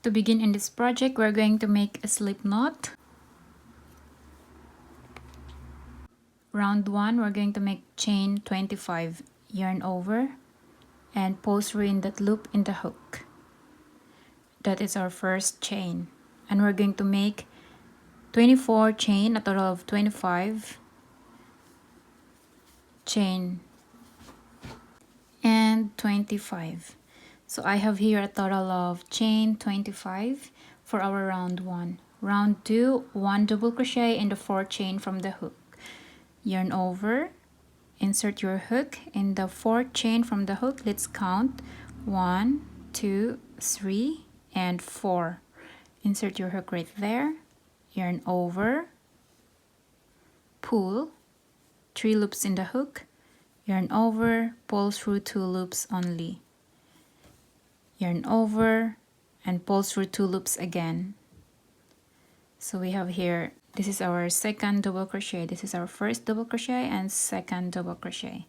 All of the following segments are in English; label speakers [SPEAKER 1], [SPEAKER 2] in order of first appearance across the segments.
[SPEAKER 1] To begin in this project, we're going to make a slip knot. Round 1, we're going to make chain 25, yarn over, and pull through in that loop in the hook. That is our first chain. And we're going to make 24 chain, a total of 25 chain and 25. So I have here a total of chain 25 for our round 1. Round 2, 1 double crochet in the 4th chain from the hook. Yarn over, insert your hook in the 4th chain from the hook. Let's count 1, 2, 3, and 4. Insert your hook right there. Yarn over, pull, 3 loops in the hook. Yarn over, pull through 2 loops only. Yarn over and pull through 2 loops again. So we have here, this is our second double crochet. This is our first double crochet and second double crochet.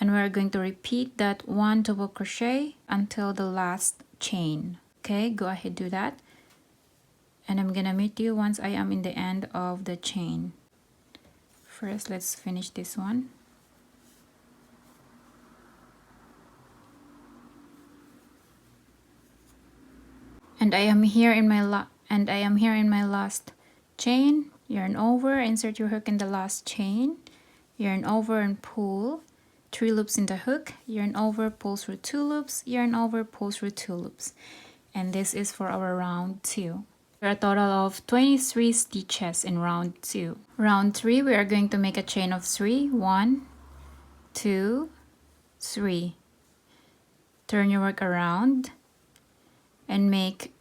[SPEAKER 1] And we're going to repeat that 1 double crochet until the last chain. Okay, go ahead, do that. And I'm gonna meet you once I am in the end of the chain. First, let's finish this one. And I am here in my last chain. Yarn over, insert your hook in the last chain. Yarn over and pull 3 loops in the hook. Yarn over, pull through 2 loops. Yarn over, pull through 2 loops. And this is for our round 2. There are a total of 23 stitches in round 2. Round 3, we are going to make a chain of 3. 1, 2, 3. Turn your work around and make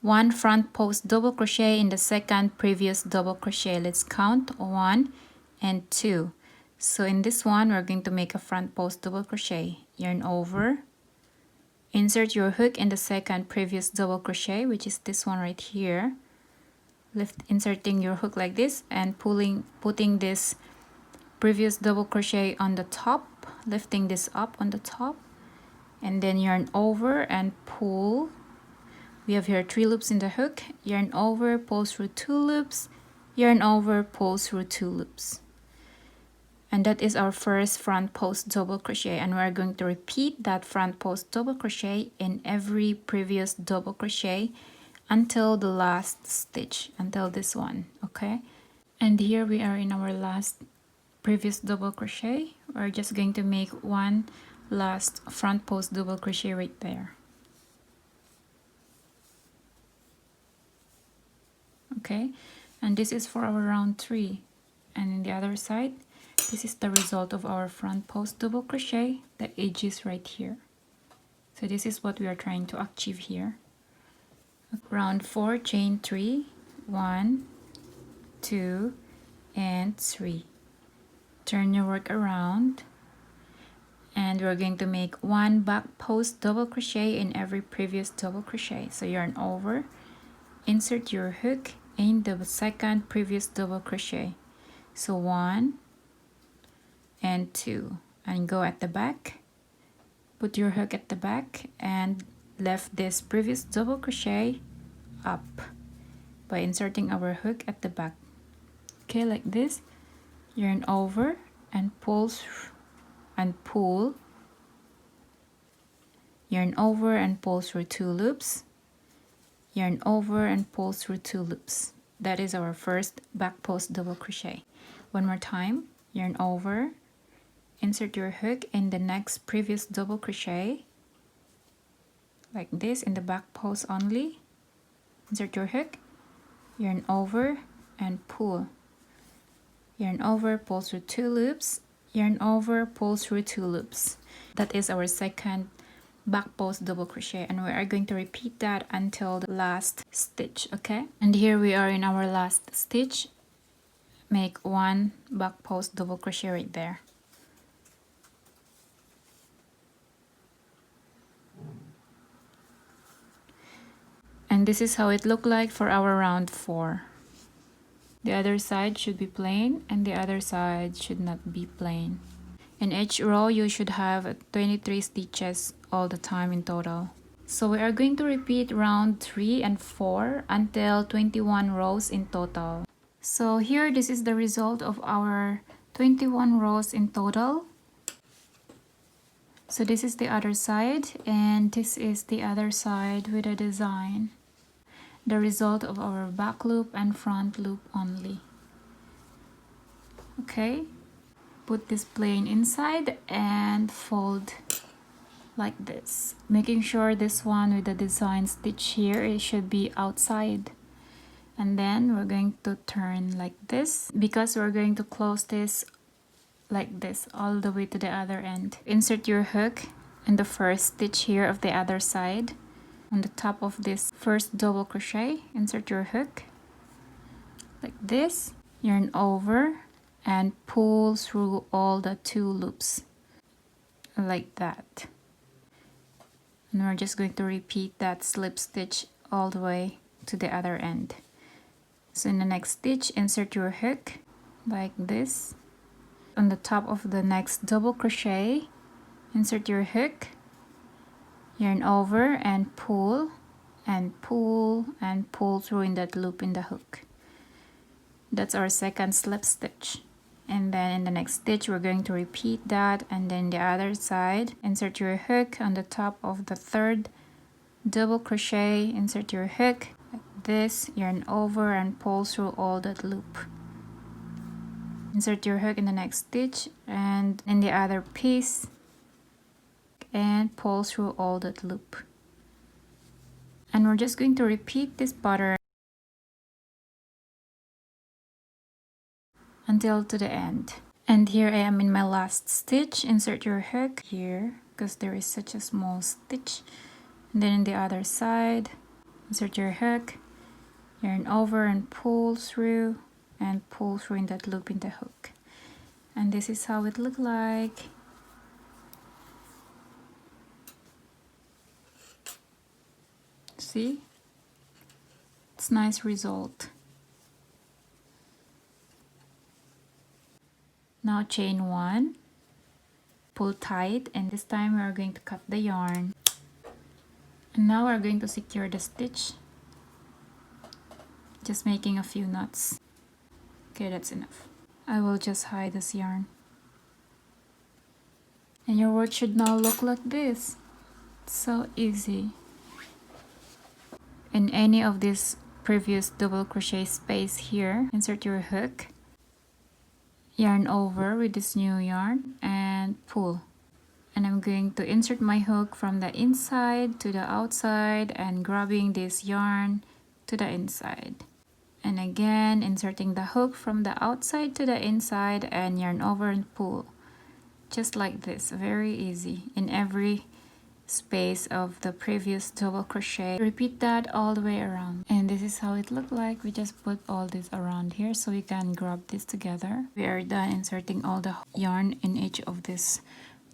[SPEAKER 1] 1 front post double crochet in the second previous double crochet. Let's count 1 and 2. So in this one, we're going to make a front post double crochet. Yarn over, insert your hook in the second previous double crochet, which is this one right here. Inserting your hook like this and putting this previous double crochet on the top, lifting this up on the top, and then yarn over and pull. We have here 3 loops in the hook. Yarn over, pull through 2 loops. Yarn over, pull through 2 loops. And that is our first front post double crochet, and we're going to repeat that front post double crochet in every previous double crochet until the last stitch, until this one. Okay, and here we are in our last previous double crochet. We're just going to make 1 last front post double crochet right there. Okay, and this is for our round 3. And in the other side, this is the result of our front post double crochet, the edges right here. So this is what we are trying to achieve here. Round 4, chain 3, 1, 2, and 3. Turn your work around, and we're going to make 1 back post double crochet in every previous double crochet. So yarn over, insert your hook in the second previous double crochet. So 1 and 2, and go at the back, put your hook at the back and lift this previous double crochet up by inserting our hook at the back. Okay, like this. Yarn over and pull yarn over and pull through 2 loops. Yarn over and pull through 2 loops. That is our first back post double crochet. One more time. Yarn over, insert your hook in the next previous double crochet like this in the back post only. Insert your hook, yarn over and pull. Yarn over, pull through 2 loops. Yarn over, pull through 2 loops. That is our second back post double crochet, and we are going to repeat that until the last stitch. Okay, and here we are in our last stitch. Make 1 back post double crochet right there. And this is how it looked like for our round 4. The other side should be plain and the other side should not be plain. In each row, you should have 23 stitches all the time in total. So we are going to repeat round 3 and 4 until 21 rows in total. So here, this is the result of our 21 rows in total. So this is the other side, and this is the other side with a design. The result of our back loop and front loop only. Okay, put this plain inside and fold like this, making sure this one with the design stitch here, it should be outside. And then we're going to turn like this because we're going to close this like this all the way to the other end. Insert your hook in the first stitch here of the other side. On the top of this first double crochet, insert your hook like this, yarn over and pull through all the 2 loops like that. And we're just going to repeat that slip stitch all the way to the other end. So in the next stitch, insert your hook like this. On the top of the next double crochet, insert your hook, yarn over and pull and pull and pull through in that loop in the hook. That's our second slip stitch. And then in the next stitch, we're going to repeat that, and then the other side, insert your hook on the top of the third double crochet, insert your hook like this, yarn over and pull through all that loop. Insert your hook in the next stitch and in the other piece and pull through all that loop. And we're just going to repeat this pattern until to the end. And here I am in my last stitch. Insert your hook here because there is such a small stitch. And then in the other side, insert your hook, yarn over and pull through in that loop in the hook. And this is how it look like. See? It's nice result. Now chain 1, pull tight, and this time we are going to cut the yarn. And now we're going to secure the stitch, just making a few knots. Okay, that's enough. I will just hide this yarn. And your work should now look like this. It's so easy. In any of this previous double crochet space here, insert your hook, yarn over with this new yarn and pull. And I'm going to insert my hook from the inside to the outside and grabbing this yarn to the inside. And again, inserting the hook from the outside to the inside and yarn over and pull. Just like this, very easy in every space of the previous double crochet. Repeat that all the way around. And this is how it looked like. We just put all this around here so we can grab this together. We are done inserting all the yarn in each of this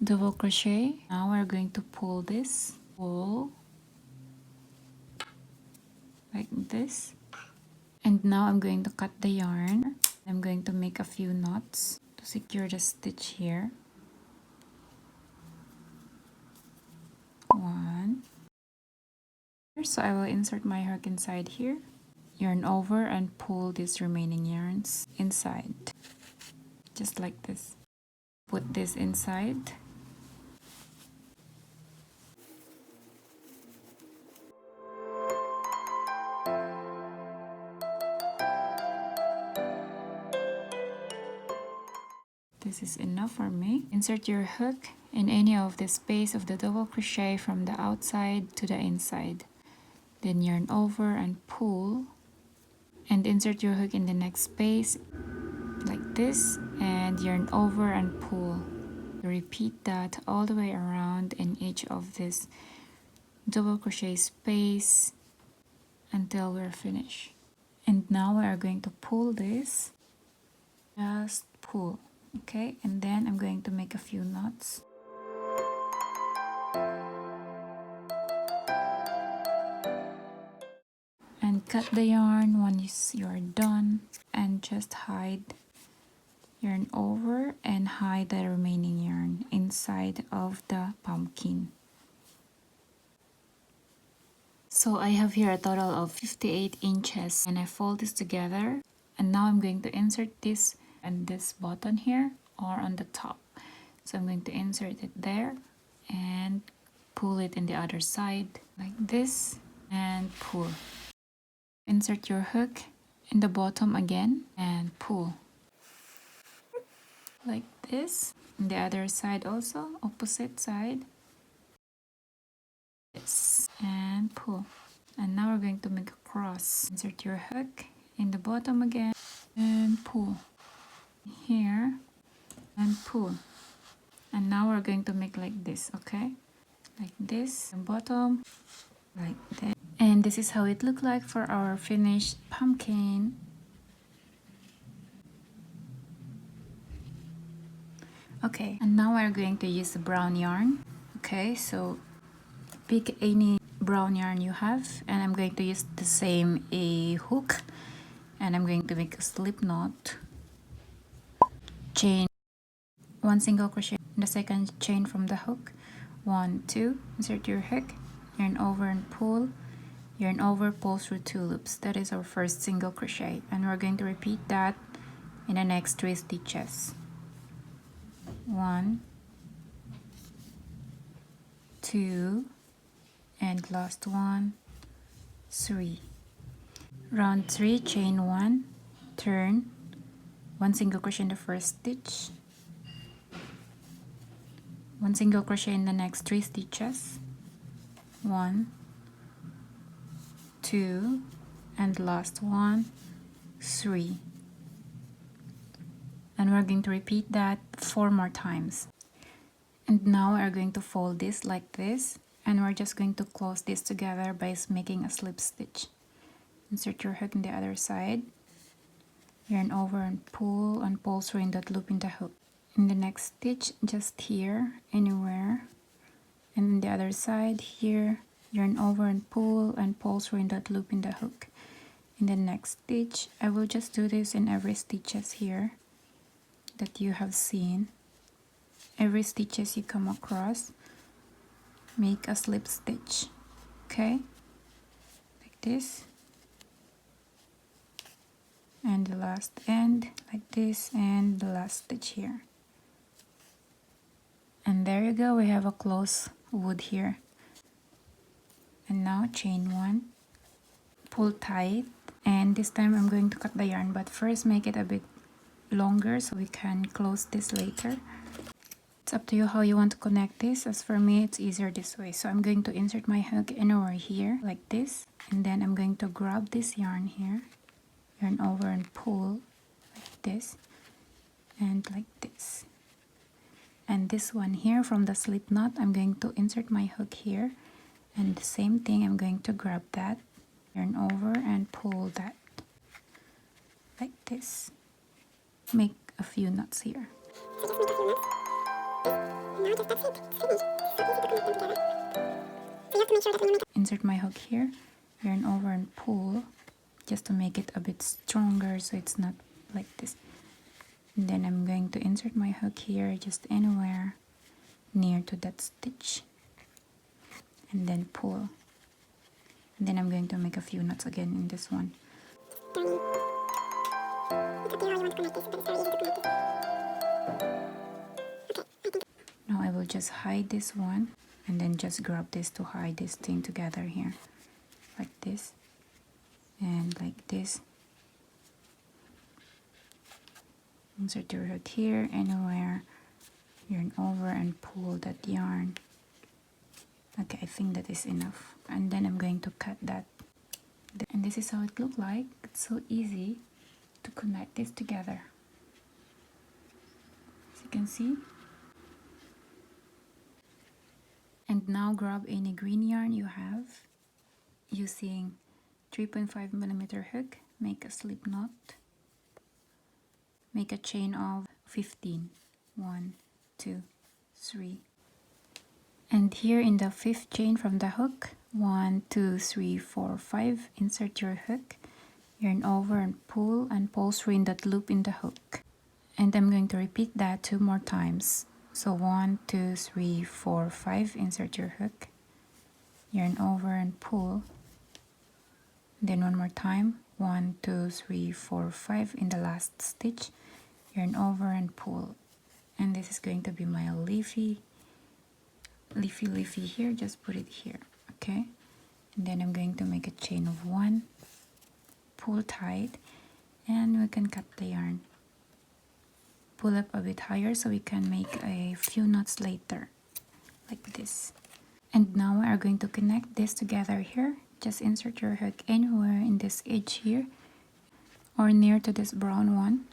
[SPEAKER 1] double crochet. Now we're going to pull this, pull like this. And now I'm going to cut the yarn. I'm going to make a few knots to secure the stitch here. 1. So I will insert my hook inside here, yarn over and pull these remaining yarns inside, just like this. Put this inside. This is enough for me. Insert your hook in any of the space of the double crochet from the outside to the inside. Then yarn over and pull and insert your hook in the next space like this and yarn over and pull. Repeat that all the way around in each of this double crochet space until we're finished. And now we are going to pull this, just pull. Okay, and then I'm going to make a few knots. And cut the yarn once you're done and just hide, yarn over and hide the remaining yarn inside of the pumpkin. So I have here a total of 58 inches, and I fold this together, and now I'm going to insert this and this button here or on the top. So I'm going to insert it there and pull it in the other side like this and pull. Insert your hook in the bottom again and pull like this. On the other side also, opposite side, this, and pull. And now we're going to make a cross. Insert your hook in the bottom again and pull here and pull. And now we're going to make like this, okay? Like this, and bottom, like that. And this is how it looked like for our finished pumpkin. Okay, and now we're going to use the brown yarn. Okay, so pick any brown yarn you have, and I'm going to use the same hook, and I'm going to make a slip knot, chain 1 single crochet in the second chain from the hook, 1 2, insert your hook, yarn over and pull, yarn over, pull through 2 loops. That is our first single crochet, and we're going to repeat that in the next 3 stitches. 1 2, and last one, 3. Round 3, chain 1, turn, 1 single crochet in the first stitch, 1 single crochet in the next 3 stitches, 1 2, and last one, 3. And we're going to repeat that 4 more times. And now we're going to fold this like this, and we're just going to close this together by making a slip stitch. Insert your hook in the other side, yarn over and pull through in that loop in the hook. In the next stitch, just here, anywhere, and in the other side here, yarn over and pull through in that loop in the hook. In the next stitch, I will just do this in every stitches here that you have seen. Every stitches you come across, make a slip stitch, okay, like this, and the last end like this, and the last stitch here. And there you go, we have a close wood here. And now chain 1, pull tight, and this time I'm going to cut the yarn, but first make it a bit longer so we can close this later. It's up to you how you want to connect this. As for me, it's easier this way. So I'm going to insert my hook anywhere here like this, and then I'm going to grab this yarn here, yarn over and pull like this and like this. And this one here from the slip knot, I'm going to insert my hook here, and the same thing, I'm going to grab that, yarn over and pull that like this. Make a few knots here. Insert my hook here, yarn over and pull, just to make it a bit stronger so it's not like this. And then I'm going to insert my hook here, just anywhere near to that stitch, and then pull. And then I'm going to make a few knots again in this one. Now I will just hide this one, and then just grab this to hide this thing together here, like this, and like this. Insert your hook here, anywhere, yarn over and pull that yarn. Okay, I think that is enough. And then I'm going to cut that. And this is how it looks like. It's so easy to connect this together. As you can see. And now grab any green yarn you have. Using 3.5mm hook, make a slip knot. Make a chain of 15. 1, 2, 3. And here in the 5th chain from the hook, 1, 2, 3, 4, 5, insert your hook, yarn over and pull through in that loop in the hook. And I'm going to repeat that 2 more times. So 1, 2, 3, 4, 5, insert your hook, yarn over and pull Then one more time, 1 2 3 4 5 in the last stitch, yarn over and pull. And this is going to be my leafy here. Just put it here, okay? And then I'm going to make a chain of 1, pull tight, and we can cut the yarn. Pull up a bit higher so we can make a few knots later, like this. And now we are going to connect this together here. Just insert your hook anywhere in this edge here or near to this brown one.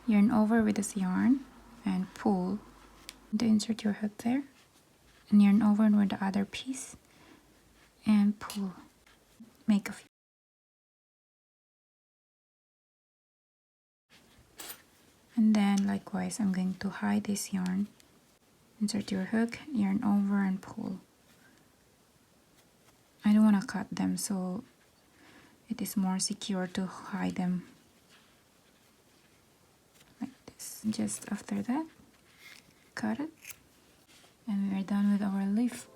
[SPEAKER 1] Yarn over with this yarn and pull. To insert your hook there and yarn over with the other piece and pull. Make a few. And then likewise, I'm going to hide this yarn. Insert your hook, yarn over and pull. I don't want to cut them, so it is more secure to hide them like this. Just after that, cut it, and we are done with our leaf.